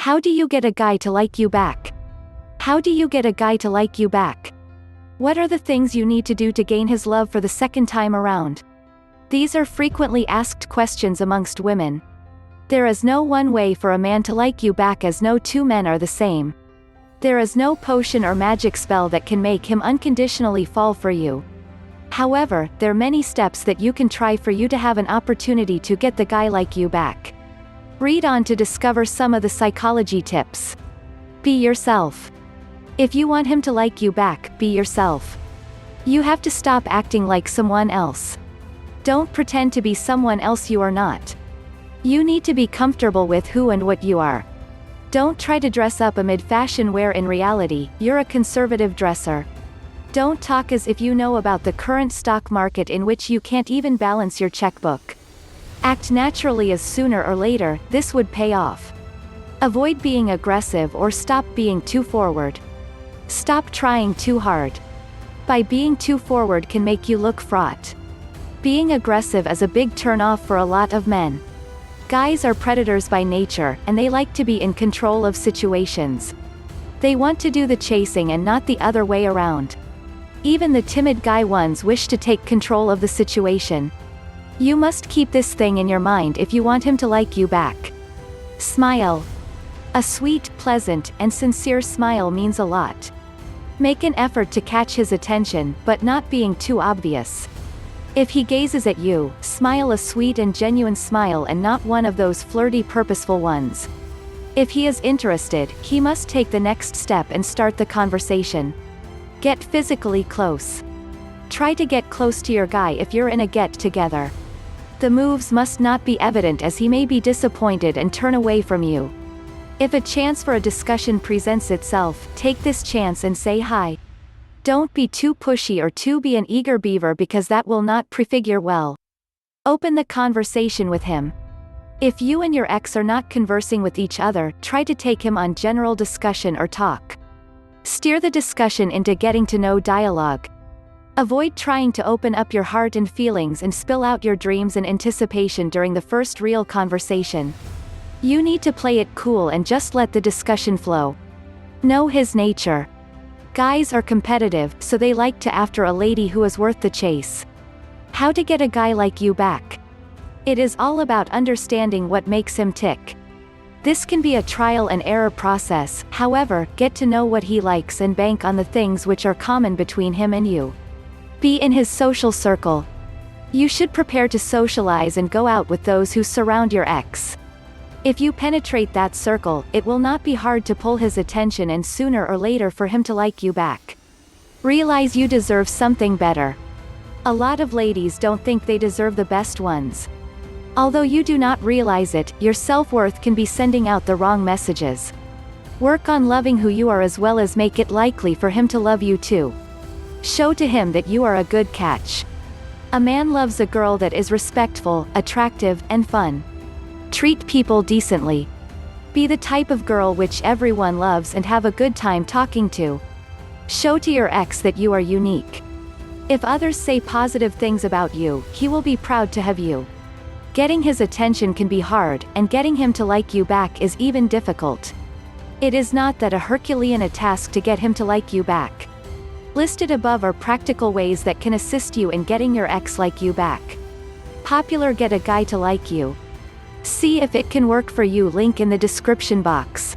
How do you get a guy to like you back? How do you get a guy to like you back? What are the things you need to do to gain his love for the second time around? These are frequently asked questions amongst women. There is no one way for a man to like you back, as no two men are the same. There is no potion or magic spell that can make him unconditionally fall for you. However, there are many steps that you can try for you to have an opportunity to get the guy like you back. Read on to discover some of the psychology tips. Be yourself. If you want him to like you back, be yourself. You have to stop acting like someone else. Don't pretend to be someone else you are not. You need to be comfortable with who and what you are. Don't try to dress up amid fashion where in reality, you're a conservative dresser. Don't talk as if you know about the current stock market in which you can't even balance your checkbook. Act naturally, as sooner or later, this would pay off. Avoid being aggressive or stop being too forward. Stop trying too hard. By being too forward can make you look fraught. Being aggressive is a big turn-off for a lot of men. Guys are predators by nature, and they like to be in control of situations. They want to do the chasing and not the other way around. Even the timid guy ones wish to take control of the situation. You must keep this thing in your mind if you want him to like you back. Smile. A sweet, pleasant, and sincere smile means a lot. Make an effort to catch his attention, but not being too obvious. If he gazes at you, smile a sweet and genuine smile and not one of those flirty, purposeful ones. If he is interested, he must take the next step and start the conversation. Get physically close. Try to get close to your guy if you're in a get-together. The moves must not be evident, as he may be disappointed and turn away from you. If a chance for a discussion presents itself, take this chance and say hi. Don't be too pushy or too be an eager beaver, because that will not prefigure well. Open the conversation with him. If you and your ex are not conversing with each other, try to take him on general discussion or talk. Steer the discussion into getting to know dialogue. Avoid trying to open up your heart and feelings and spill out your dreams and anticipation during the first real conversation. You need to play it cool and just let the discussion flow. Know his nature. Guys are competitive, so they like to after a lady who is worth the chase. How to get a guy like you back? It is all about understanding what makes him tick. This can be a trial and error process. However, get to know what he likes and bank on the things which are common between him and you. Be in his social circle. You should prepare to socialize and go out with those who surround your ex. If you penetrate that circle, it will not be hard to pull his attention and sooner or later for him to like you back. Realize you deserve something better. A lot of ladies don't think they deserve the best ones. Although you do not realize it, your self-worth can be sending out the wrong messages. Work on loving who you are, as well as make it likely for him to love you too. Show to him that you are a good catch. A man loves a girl that is respectful, attractive, and fun. Treat people decently. Be the type of girl which everyone loves and have a good time talking to. Show to your ex that you are unique. If others say positive things about you, he will be proud to have you. Getting his attention can be hard, and getting him to like you back is even difficult. It is not that a Herculean task to get him to like you back. Listed above are practical ways that can assist you in getting your ex like you back. Popular Get a Guy to Like You. See if it can work for you. Link in the description box.